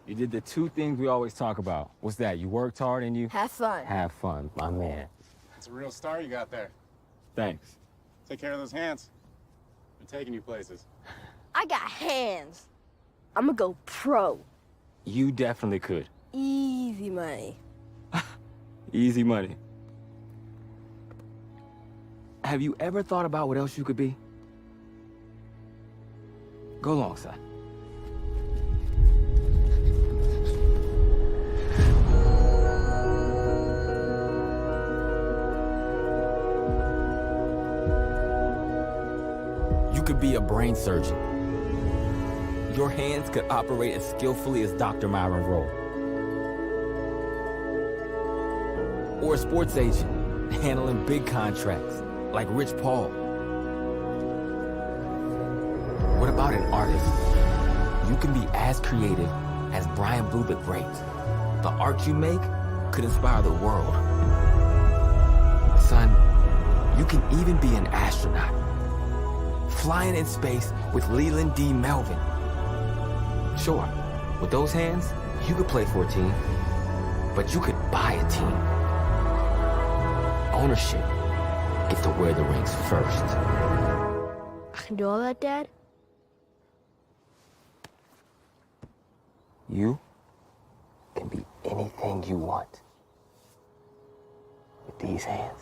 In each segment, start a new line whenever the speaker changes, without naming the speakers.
You did the two things we always talk about. What's that? You worked hard and you...
Have fun.
Have fun, my man.
It's a real star you got there.
Thanks.
Take care of those hands. They're taking you places.
I got hands. I'm gonna go pro.
You definitely could.
Easy money.
Easy money. Have you ever thought about what else you could be? Go along, son. You could be a brain surgeon. Your hands could operate as skillfully as Dr. Myron Rowe. Or a sports agent, handling big contracts, like Rich Paul. What about an artist? You can be as creative as Brian Blue the Great. The art you make could inspire the world. Son, you can even be an astronaut. Flying in space with Leland D. Melvin. Sure, with those hands, you could play for a team, but you could buy a team. Ownership gets to wear the rings first.
I can do all that, Dad?
You can be anything you want with these hands.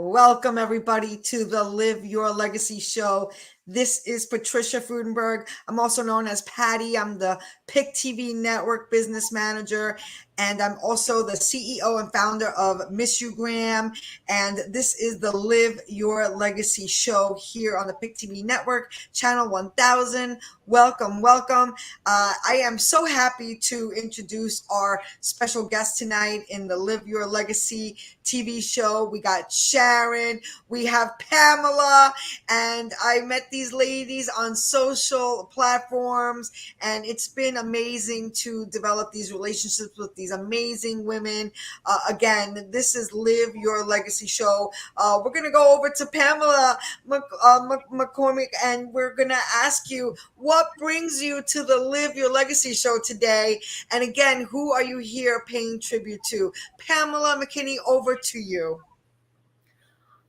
Welcome, everybody, to the Live Your Legacy show. This is Patricia Frudenberg. I'm also known as Patty. I'm the PIC TV network business manager, and I'm also the CEO and founder of Miss You Graham. And this is the Live Your Legacy show here on the PIC TV network, channel 1000. Welcome, welcome. I am so happy to introduce our special guest tonight in the Live Your Legacy TV show. We got Sharon, we have Pamela, and I met these ladies on social platforms, and it's been amazing to develop these relationships with these amazing women. Again, this is Live Your Legacy show. We're going to go over to Pamela McCormick, and we're going to ask you, what brings you to the Live Your Legacy show today? And again, who are you here paying tribute to? Pamela McKinney, over to you.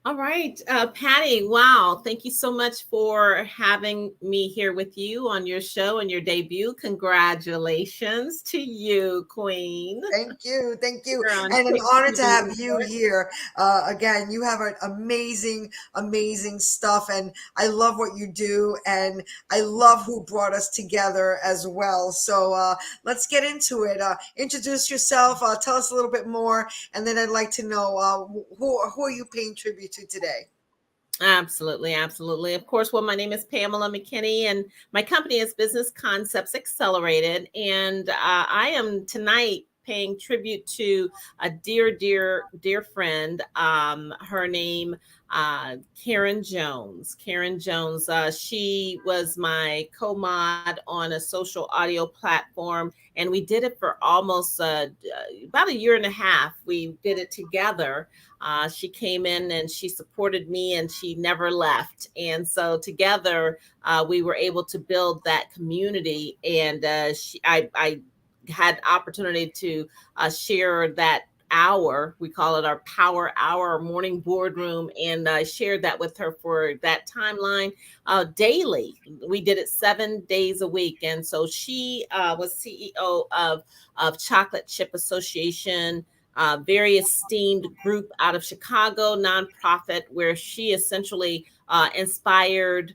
All right, Patty, wow. Thank you so much for having me here with you on your show and your debut. Congratulations to you, Queen.
Thank you. Thank you. And an honor to have you here. Again, you have an amazing, amazing stuff. And I love what you do. And I love who brought us together as well. So let's get into it. Introduce yourself. Tell us a little bit more. And then I'd like to know who are you paying tribute to today?
Absolutely, absolutely. Of course, well, my name is Pamela McKinney, and my company is Business Concepts Accelerated. And I am tonight paying tribute to a dear friend. Her name, Karen Jones. Karen Jones. She was my co-mod on a social audio platform, and we did it for almost about a year and a half. We did it together. She came in and she supported me, and she never left. And so together, we were able to build that community. And I had opportunity to share that hour. We call it our power hour, our morning boardroom. And I shared that with her for that timeline daily. We did it 7 days a week. And so she was CEO of Chocolate Chip Association, very esteemed group out of Chicago, nonprofit, where she essentially inspired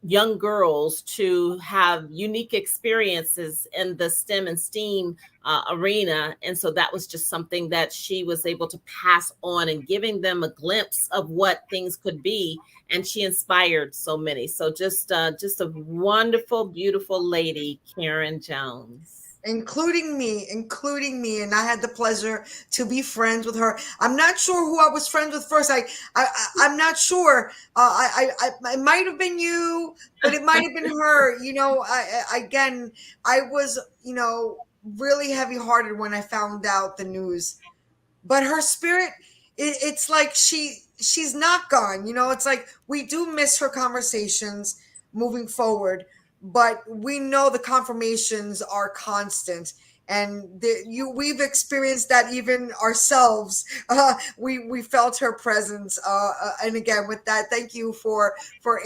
young girls to have unique experiences in the STEM and STEAM arena. And so that was just something that she was able to pass on and giving them a glimpse of what things could be. And she inspired so many. So just a wonderful, beautiful lady, Karen Jones.
including me, and I had the pleasure to be friends with her. I'm not sure who I was friends with first. I'm not sure. It might have been you, but it might have been her. Again, I was, really heavy-hearted when I found out the news. But her spirit, it's like she's not gone. It's like we do miss her conversations moving forward, but we know the confirmations are constant, and we've experienced that even ourselves. We felt her presence, and again, with that, thank you for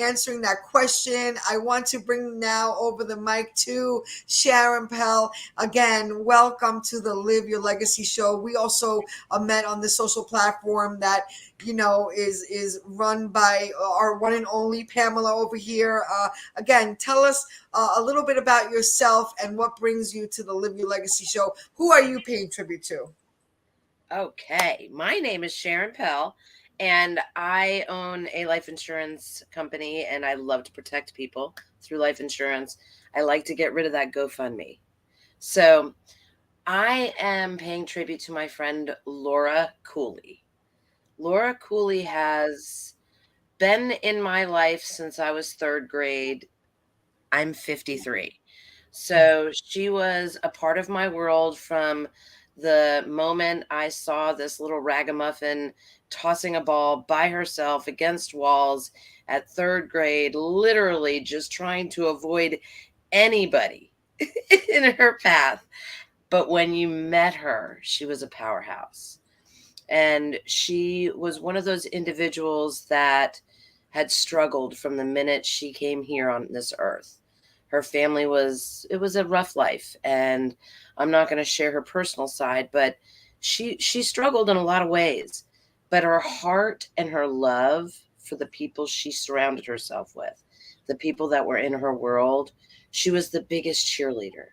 answering that question. I want to bring now over the mic to Sharon Pell. Again, welcome to the Live Your Legacy show. We also met on the social platform that is run by our one and only Pamela over here. Again, tell us a little bit about yourself and what brings you to the Live Your Legacy show. Who are you paying tribute to?
Okay, my name is Sharon Pell, and I own a life insurance company, and I love to protect people through life insurance. I like to get rid of that GoFundMe. So I am paying tribute to my friend Laura Cooley. Laura Cooley has been in my life since I was third grade. I'm 53. So she was a part of my world from the moment I saw this little ragamuffin tossing a ball by herself against walls at third grade, literally just trying to avoid anybody in her path. But when you met her, she was a powerhouse. And she was one of those individuals that had struggled from the minute she came here on this earth. Her family it was a rough life. And I'm not going to share her personal side, but she struggled in a lot of ways. But her heart and her love for the people she surrounded herself with, the people that were in her world, she was the biggest cheerleader.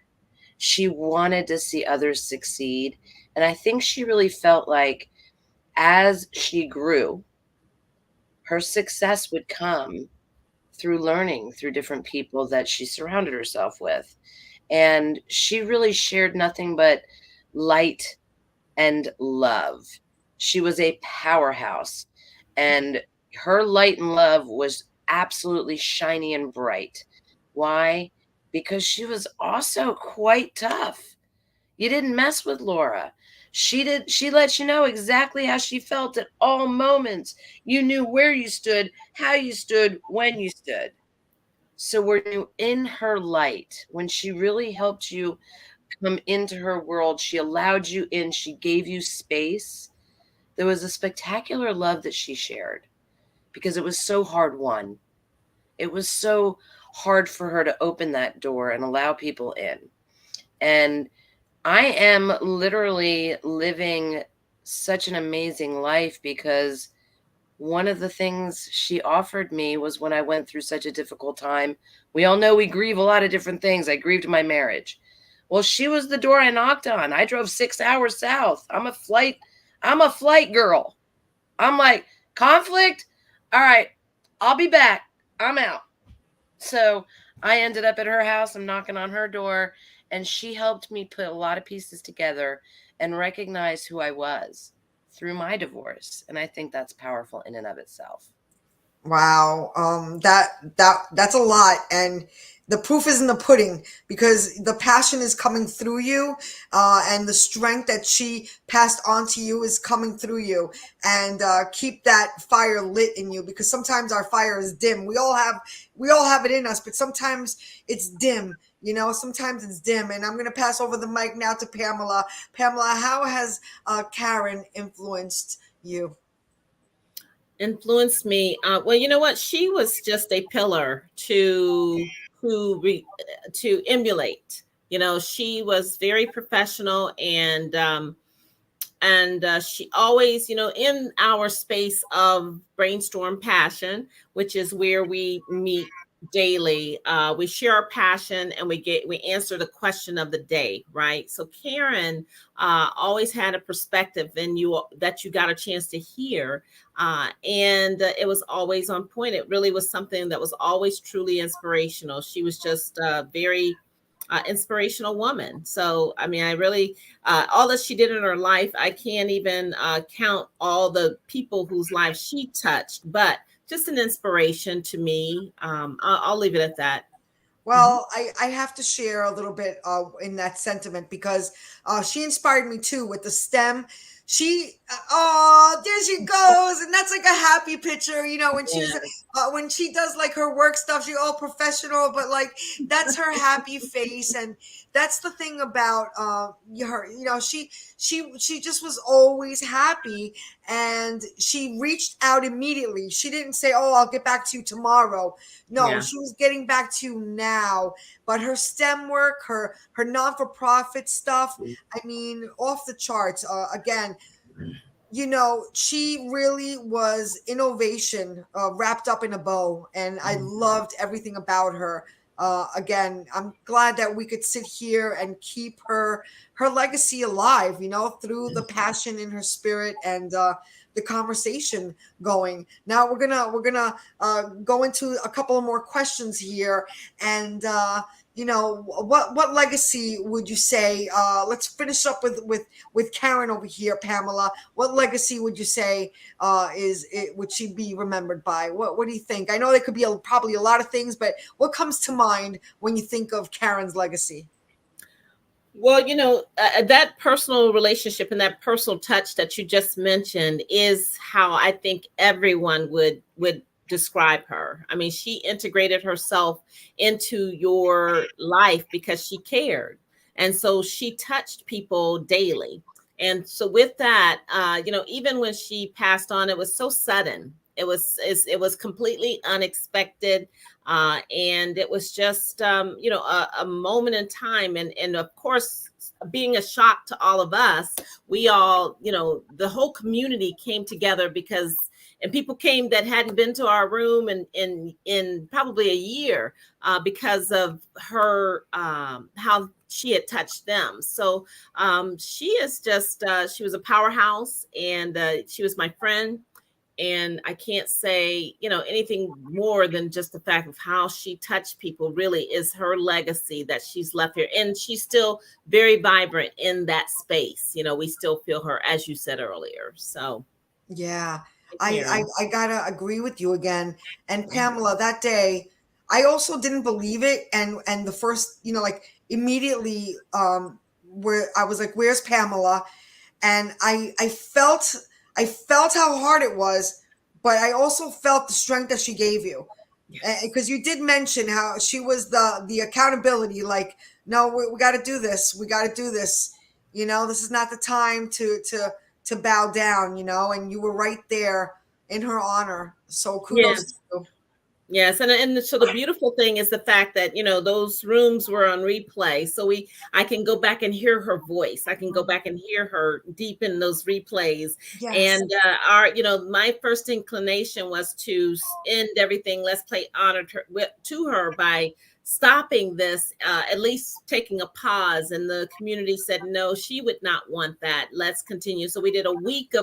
She wanted to see others succeed. And I think she really felt like as she grew, her success would come through learning through different people that she surrounded herself with. And she really shared nothing but light and love. She was a powerhouse, and her light and love was absolutely shiny and bright. Why? Because she was also quite tough. You didn't mess with Laura. She let you know exactly how she felt at all moments. You knew where you stood, how you stood, when you stood. So when you in her light, when she really helped you come into her world, she allowed you in, she gave you space. There was a spectacular love that she shared because it was so hard won. It was so hard for her to open that door and allow people in. And I am literally living such an amazing life because one of the things she offered me was when I went through such a difficult time. We all know we grieve a lot of different things. I grieved my marriage. Well, she was the door I knocked on. I drove 6 hours south. I'm a flight girl. I'm like, conflict? All right, I'll be back. I'm out. So I ended up at her house. I'm knocking on her door. And she helped me put a lot of pieces together and recognize who I was through my divorce. And I think that's powerful in and of itself.
Wow. That's a lot. And the proof is in the pudding because the passion is coming through you, and the strength that she passed on to you is coming through you. And keep that fire lit in you because sometimes our fire is dim. We all have it in us, but sometimes it's dim. Sometimes it's dim. And I'm going to pass over the mic now to Pamela. Pamela, how has Karen influenced you?
Influenced me. Well, you know what? She was just a pillar to emulate. She was very professional, and she always, in our space of Brainstorm Passion, which is where we meet daily, we share our passion and we answer the question of the day, right? So Karen always had a perspective in you that you got a chance to hear, and it was always on point. It really was something that was always truly inspirational. She was just very inspirational woman. So, I mean, I really, all that she did in her life, I can't even count all the people whose lives she touched, but just an inspiration to me. I'll leave it at that.
Well, I have to share a little bit in that sentiment because she inspired me too with the STEM. She, oh, there she goes, and that's like a happy picture, you know, when she does like her work stuff, she's all professional, but like that's her happy face, and that's the thing about her, you know, she just was always happy, and she reached out immediately. She didn't say, "Oh, I'll get back to you tomorrow." No,
Yeah.
she was getting back to you now. But her STEM work, her non-for-profit stuff, I mean, off the charts. Again, you know, she really was innovation wrapped up in a bow, and I loved everything about her. Again, I'm glad that we could sit here and keep her legacy alive, you know, through the passion in her spirit and the conversation going. Now we're gonna go into a couple of more questions here, and you know, what legacy would you say? Let's finish up with Karen over here, Pamela. What legacy would you say would she be remembered by? What do you think? I know there could be probably a lot of things, but what comes to mind when you think of Karen's legacy?
Well, you know, that personal relationship and that personal touch that you just mentioned is how I think everyone would describe her. I mean, she integrated herself into your life because she cared. And so she touched people daily. And so with that, you know, even when she passed on, it was so sudden. It was completely unexpected. And it was just, you know, a moment in time. And of course, being a shock to all of us, we all, you know, the whole community came together because, and people came that hadn't been to our room in probably a year because of her, how she had touched them. So she is just, she was a powerhouse, and she was my friend. And I can't say, you know, anything more than just the fact of how she touched people really is her legacy that she's left here. And she's still very vibrant in that space. You know, we still feel her, as you said earlier. So,
Yeah,
Karen.
I gotta agree with you again. And Pamela, that day, I also didn't believe it. And the first, you know, like immediately, where I was like, "Where's Pamela?" And I felt how hard it was, but I also felt the strength that she gave you, because you did mention how she was the accountability. Like, no, we got to do this. We got to do this. You know, this is not the time to bow down. You know, and you were right there in her honor. So kudos to
Yes.
you.
Yes, and so the beautiful thing is the fact that, you know, those rooms were on replay, so I can go back and hear her voice. I can go back and hear her deep in those replays.
Yes.
And our, you know, my first inclination was to end everything. Let's play honor to her by stopping this, at least taking a pause. And the community said no, she would not want that. Let's continue. So we did a week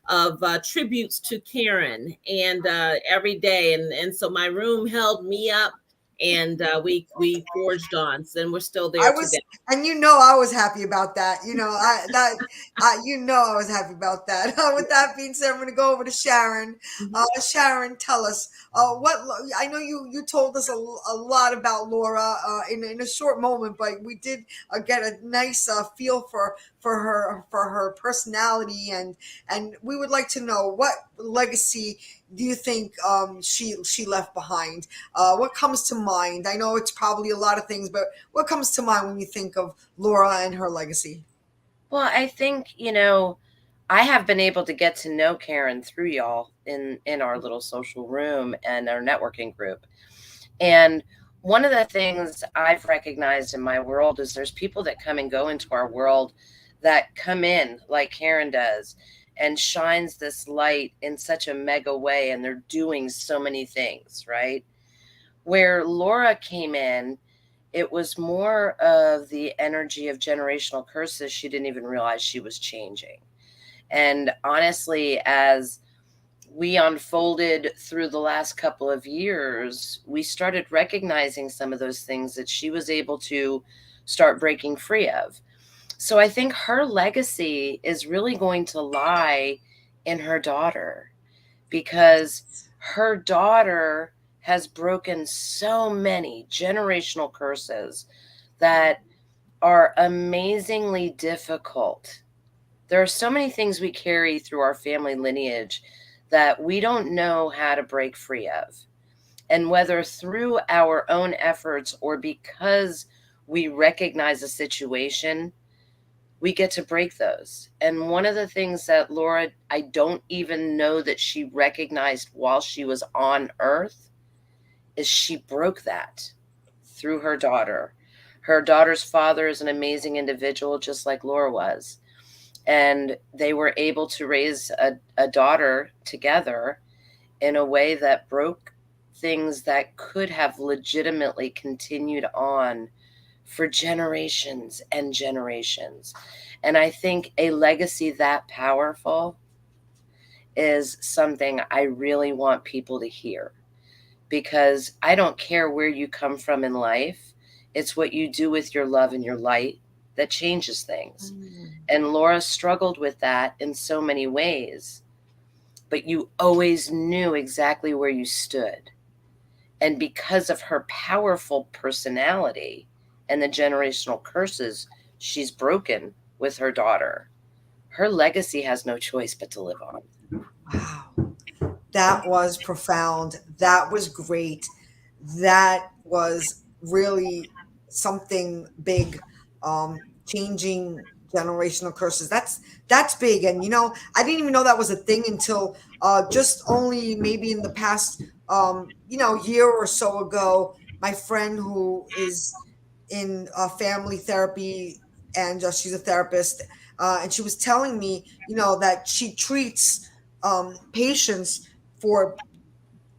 of tributes to Karen, and every day, and so my room held me up, and we forged on, and we're still
I
there
was,
today.
and you know, I was happy about that. You know, you know, I was happy about that. With that being said, I'm going to go over to Sharon. Sharon, tell us I know you told us a lot about Laura in a short moment, but we did get a nice feel for her personality, and we would like to know what legacy do you think she left behind? What comes to mind? I know it's probably a lot of things, but what comes to mind when you think of Laura and her legacy?
Well, I think, you know, I have been able to get to know Karen through y'all in our little social room and our networking group. And one of the things I've recognized in my world is there's people that come and go into our world that come in like Karen does and shines this light in such a mega way, and they're doing so many things, right? Where Laura came in, it was more of the energy of generational curses she didn't even realize she was changing. And honestly, as we unfolded through the last couple of years, we started recognizing some of those things that she was able to start breaking free of. So I think her legacy is really going to lie in her daughter, because her daughter has broken so many generational curses that are amazingly difficult. There are so many things we carry through our family lineage that we don't know how to break free of. And whether through our own efforts or because we recognize a situation, we get to break those. And one of the things that Laura, I don't even know that she recognized while she was on earth, is she broke that through her daughter. Her daughter's father is an amazing individual, just like Laura was. And they were able to raise a daughter together in a way that broke things that could have legitimately continued on for generations and generations. And I think a legacy that powerful is something I really want people to hear, because I don't care where you come from in life. It's what you do with your love and your light that changes things. And Laura struggled with that in so many ways, but you always knew exactly where you stood. And because of her powerful personality and the generational curses she's broken with her daughter, her legacy has no choice but to live on.
Wow. That was profound. That was great. That was really something big. Changing generational curses. That's big. And I didn't even know that was a thing until just only maybe in the past year or so ago. My friend who is in family therapy, and she's a therapist, and she was telling me that she treats patients for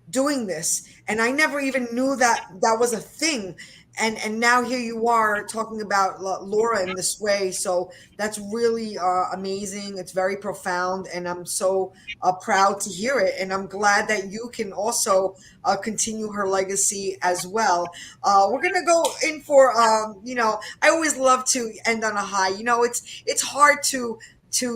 doing this, and I never even knew that that was a thing. And now here you are talking about Laura in this way. So that's really amazing. It's very profound, and I'm so proud to hear it. And I'm glad that you can also continue her legacy as well. We're gonna go in for I always love to end on a high. It's hard to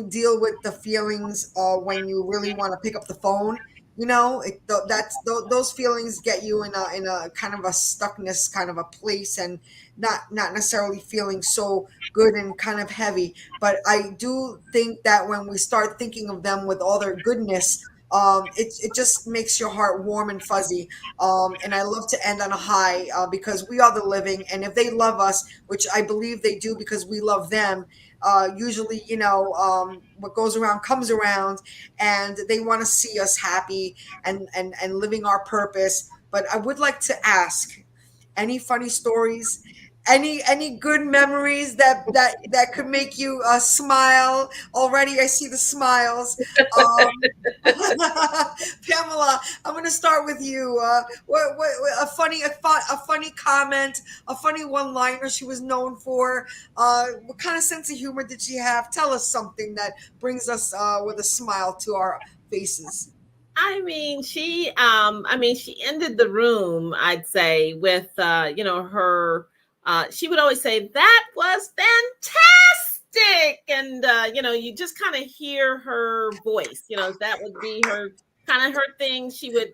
deal with the feelings when you really want to pick up the phone. Those feelings get you in a kind of a stuckness kind of a place, and not necessarily feeling so good and kind of heavy. But I do think that when we start thinking of them with all their goodness, it just makes your heart warm and fuzzy. And I love to end on a high, because we are the living, and if they love us, which I believe they do because we love them, usually, what goes around comes around, and they want to see us happy and living our purpose. But I would like to ask, any funny stories, any good memories that could make you smile? Already I see the smiles. Pamela, I'm going to start with you. What a funny comment, a funny one-liner she was known for. What kind of sense of humor did she have? Tell us something that brings us with a smile to our faces.
She ended the room, I'd say, with her. She would always say, "That was fantastic," and you just kind of hear her voice. That would be her thing. She would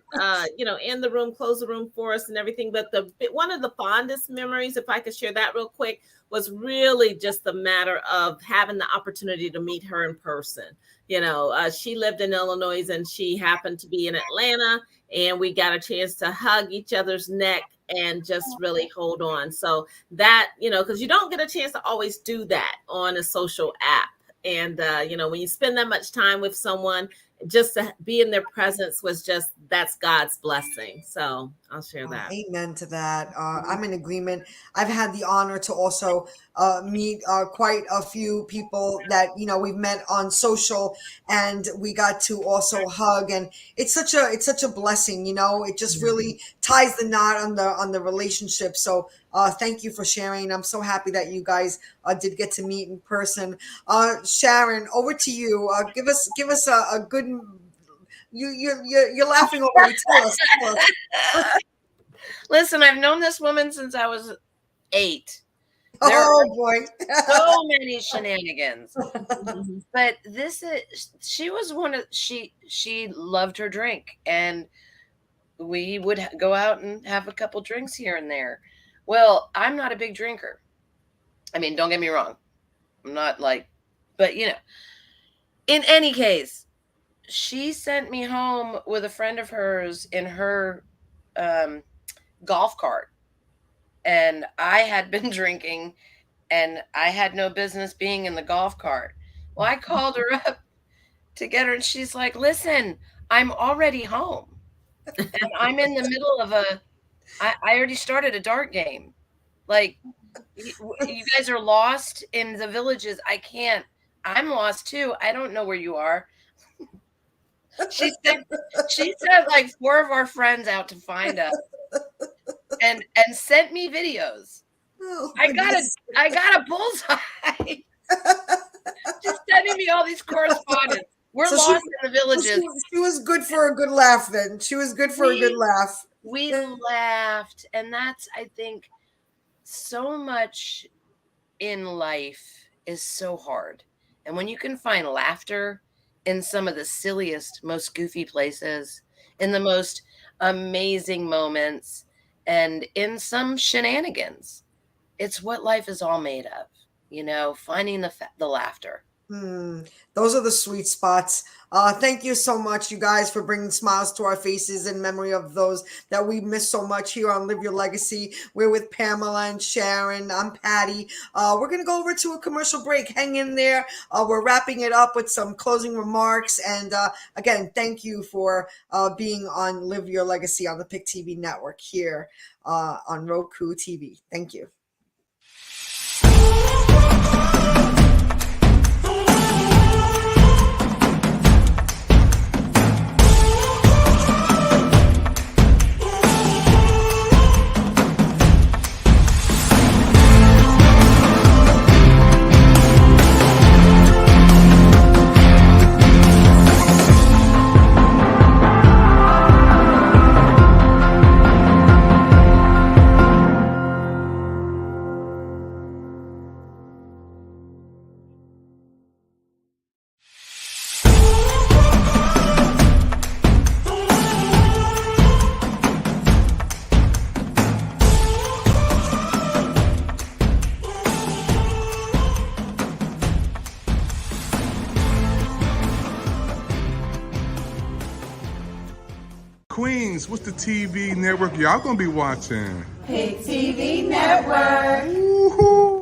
end the room, close the room for us, and everything. But one of the fondest memories, if I could share that real quick, was really just the matter of having the opportunity to meet her in person. She lived in Illinois and she happened to be in Atlanta, and we got a chance to hug each other's neck and just really hold on. So that, because you don't get a chance to always do that on a social app. And, when you spend that much time with someone, just to be in their presence that's God's blessing. So I'll share that.
Amen to that. I'm in agreement. I've had the honor to also meet quite a few people that we've met on social, and we got to also hug, and it's such a blessing. It just really ties the knot on the relationship. So thank you for sharing. I'm so happy that you guys did get to meet in person. Sharon, over to you. Give us a good. You're laughing already. Tell us.
Listen, I've known this woman since I was 8. There are
Oh boy.
so many shenanigans.
Mhm.
But she was she loved her drink, and we would go out and have a couple drinks here and there. Well, I'm not a big drinker. I mean, don't get me wrong. I'm not like, but in any case, she sent me home with a friend of hers in her um, golf cart. And I had been drinking, and I had no business being in the golf cart. Well, I called her up to get her, and she's like, listen, I'm already home. And I'm in the middle of I already started a dart game. Like, you guys are lost in the villages. I'm lost too. I don't know where you are. She sent like 4 of our friends out to find us, and sent me videos.
Oh,
I got a bullseye. Just sending me all these correspondence. We're
So
lost in the villages.
she was good for a good laugh then. She was good for a good laugh.
We laughed, and that's, I think, so much in life is so hard. And when you can find laughter in some of the silliest, most goofy places, in the most amazing moments, and in some shenanigans, it's what life is all made of, finding the laughter.
Those are the sweet spots. Thank you so much, you guys, for bringing smiles to our faces in memory of those that we miss so much here on Live Your Legacy. We're with Pamela and Sharon. I'm Patty. We're going to go over to a commercial break. Hang in there. We're wrapping it up with some closing remarks. And again, thank you for being on Live Your Legacy on the PIC TV network here on Roku TV. Thank you.
Queens, what's the TV network y'all gonna be watching?
PIC TV Network.
Woohoo!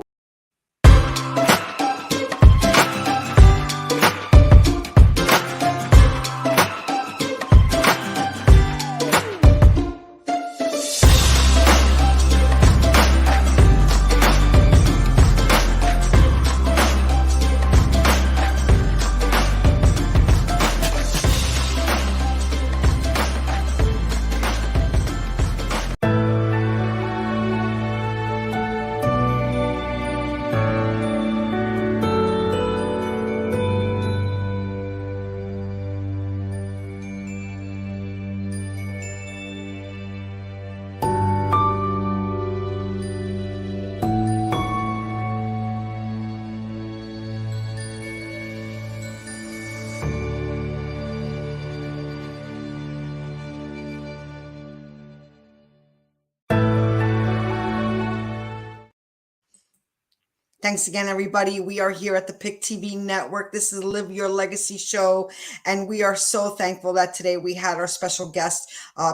Thanks again, everybody. We are here at the PIC TV network. This is Live Your Legacy show. And we are so thankful that today we had our special guest,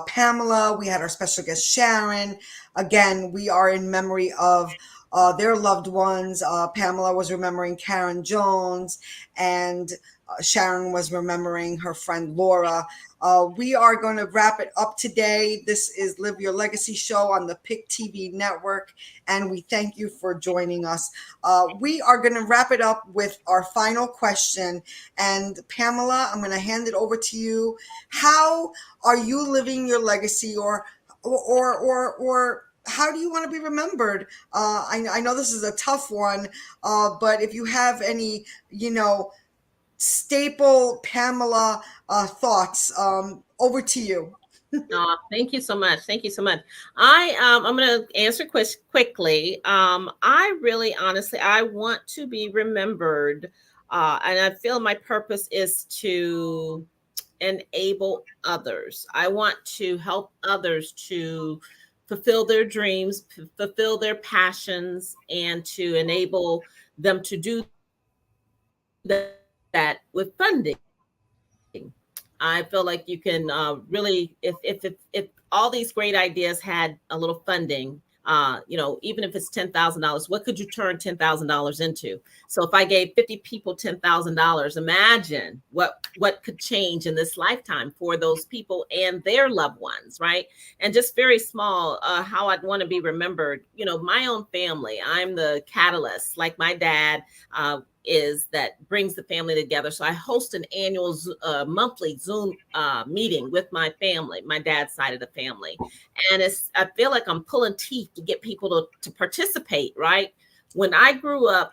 Pamela. We had our special guest, Sharon. Again, we are in memory of their loved ones. Pamela was remembering Karen Jones, and Sharon was remembering her friend Laura. We are going to wrap it up today. This is Live Your Legacy show on the PIC TV network, and we thank you for joining us. We are going to wrap it up with our final question. And Pamela, I'm going to hand it over to you. How are you living your legacy, or how do you want to be remembered? I know this is a tough one, but if you have any, staple Pamela thoughts, over to you.
Oh, thank you so much. Thank you so much. I'm going to answer quickly. I really honestly I want to be remembered, and I feel my purpose is to enable others. I want to help others to fulfill their dreams, fulfill their passions, and to enable them to do that with funding. I feel like you can really, if all these great ideas had a little funding, even if it's $10,000, what could you turn $10,000 into? So if I gave 50 people $10,000, imagine what could change in this lifetime for those people and their loved ones, right? And just very small, how I'd want to be remembered. My own family. I'm the catalyst, like my dad. Is that brings the family together. So I host an annual monthly Zoom meeting with my family, my dad's side of the family. And I feel like I'm pulling teeth to get people to participate, right? When I grew up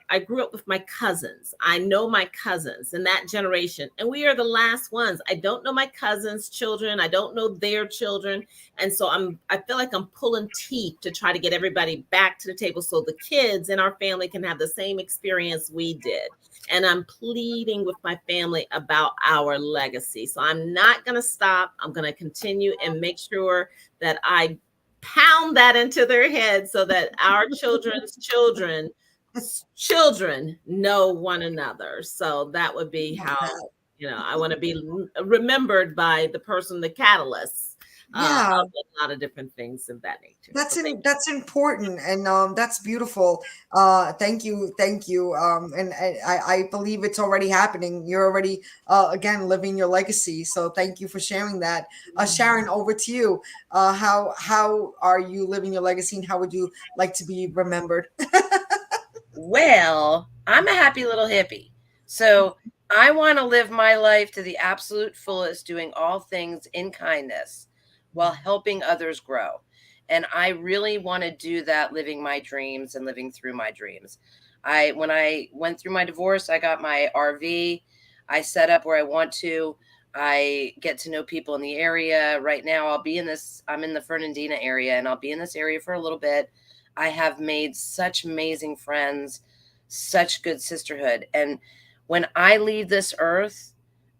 with my cousins. I know my cousins in that generation, and we are the last ones. I don't know my cousins' children. I don't know their children. And so I feel like I'm pulling teeth to try to get everybody back to the table so the kids in our family can have the same experience we did. And I'm pleading with my family about our legacy. So I'm not going to stop. I'm going to continue and make sure that I pound that into their head so that our children's children know one another. So that would be how, I want to be remembered by the person, the catalyst.
Yeah.
Of a lot of different things of that nature.
That's important, and that's beautiful. Thank you. And I believe it's already happening. You're already again living your legacy. So thank you for sharing that. Sharon, over to you. How are you living your legacy, and how would you like to be remembered?
Well, I'm a happy little hippie, so I want to live my life to the absolute fullest, doing all things in kindness while helping others grow. And I really want to do that, living my dreams and living through my dreams. When I went through my divorce, I got my RV. I set up where I want to. I get to know people in the area. Right now, I'm in the Fernandina area, and I'll be in this area for a little bit. I have made such amazing friends, such good sisterhood. And when I leave this earth,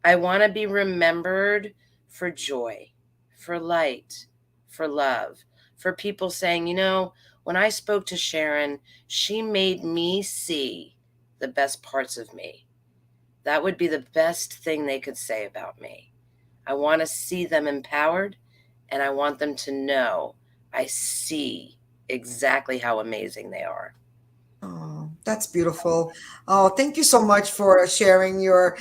I want to be remembered for joy, for light, for love, for people saying, when I spoke to Sharon, she made me see the best parts of me. That would be the best thing they could say about me. I want to see them empowered, and I want them to know I see exactly how amazing they are.
Oh, that's beautiful. Oh, thank you so much for sharing your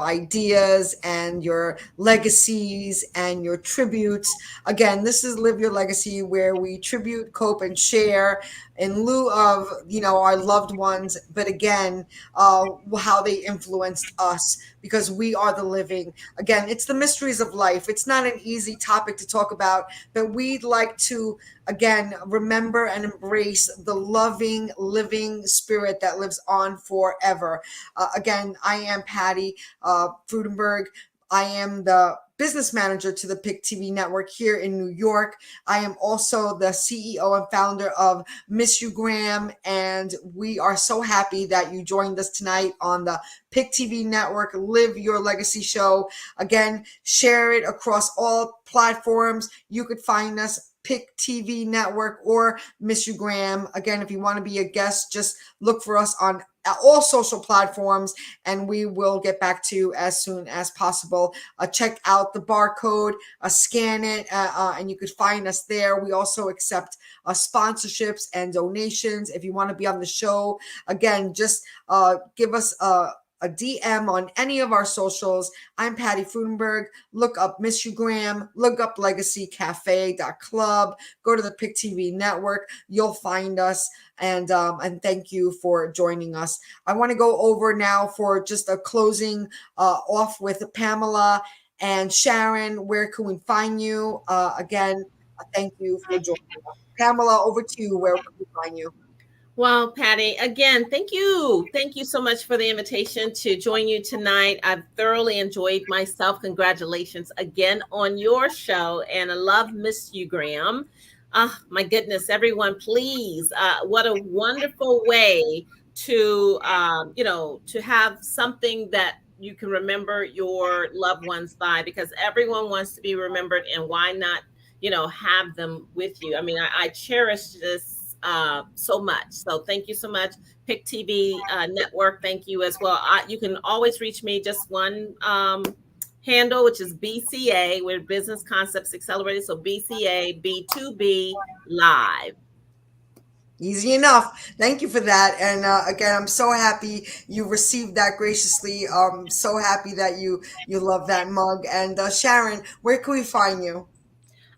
ideas and your legacies and your tributes. Again, this is Live Your Legacy, where we tribute, cope, and share in lieu of our loved ones, but again, how they influenced us, because we are the living. Again, it's the mysteries of life. It's not an easy topic to talk about, but we'd like to again remember and embrace the loving, living spirit that lives on forever. Again, I am Patty Frudenberg. I am the business manager to the PIC TV network here in New York. I am also the CEO and founder of Miss You Graham, and we are so happy that you joined us tonight on the PIC TV network Live Your Legacy show. Again, share it across all platforms. You could find us PIC TV network or Miss You Graham. Again, if you want to be a guest, just look for us on all social platforms, and we will get back to you as soon as possible. Check out the barcode, scan it, and you could find us there. We also accept sponsorships and donations. If you want to be on the show, again, just give us a DM on any of our socials. I'm Patty Frudenberg. Look up Miss You Graham. Look up legacycafe.club. Go to the PIC TV network. You'll find us. And thank you for joining us. I want to go over now for just a closing off with Pamela and Sharon. Where can we find you? Again, thank you for joining us. Pamela, over to you. Where can we find you?
Well, Patty, again, thank you. Thank you so much for the invitation to join you tonight. I've thoroughly enjoyed myself. Congratulations again on your show. And I love Miss You, Graham. My goodness, everyone, please. What a wonderful way to, to have something that you can remember your loved ones by, because everyone wants to be remembered, and why not, have them with you? I mean, I cherish this so much. So thank you so much. Pick TV Network, thank you as well. You can always reach me just one handle, which is BCA. We're Business Concepts Accelerated. So BCA B2B Live.
Easy enough. Thank you for that. And again, I'm so happy you received that graciously. So happy that you love that mug. And Sharon, where can we find you?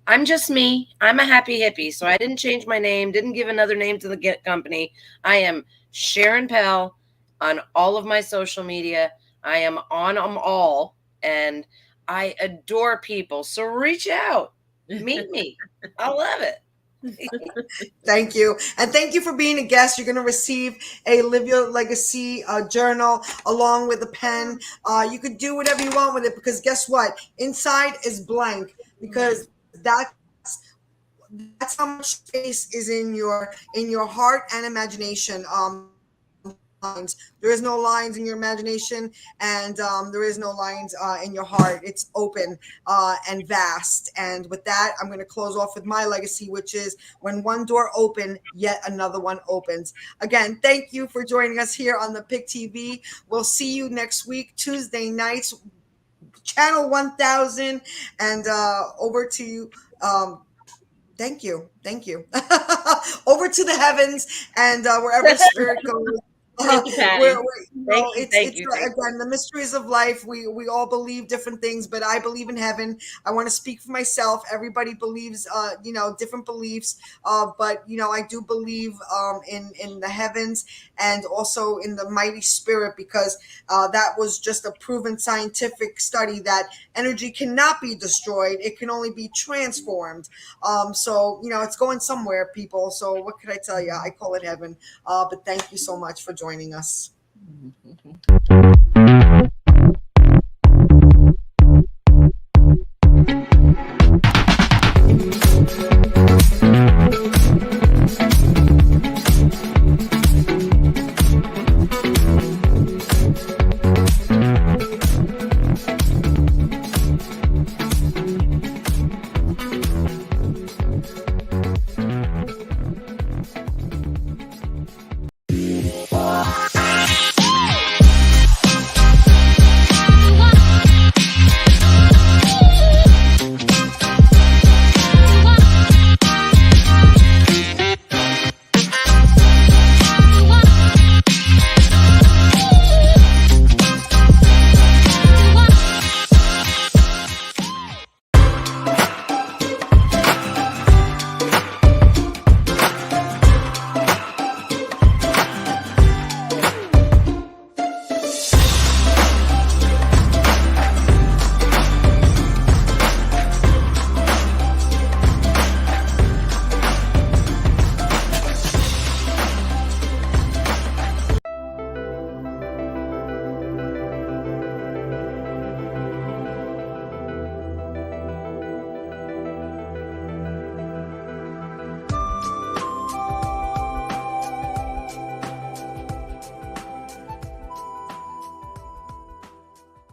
I'm just me. I'm a happy hippie. So I didn't change my name, didn't give another name to the company. I am Sharon Pell on all of my social media. I am on them all. And I adore people. So reach out, meet me. I love it.
Thank you. And thank you for being a guest. You're going to receive a Live Your Legacy journal along with a pen. You could do whatever you want with it, because guess what? Inside is blank, because that's how much space is in your heart and imagination. Lines. There is no lines in your imagination, and there is no lines in your heart. It's open and vast. And with that, I'm going to close off with my legacy, which is when one door opens, yet another one opens. Again, thank you for joining us here on the Pick TV. We'll see you next week, Tuesday nights, channel 1000, and over to you. Thank you. Over to the heavens, and wherever spirit goes.
Thank you, Patty.
Thank you.
Again, the mysteries of life. We all believe different things, but I believe in heaven. I want to speak for myself. Everybody believes, different beliefs. But I do believe in the heavens, and also in the mighty spirit, because that was just a proven scientific study that energy cannot be destroyed. It can only be transformed. So it's going somewhere, people. So what could I tell you? I call it heaven. But thank you so much for joining us.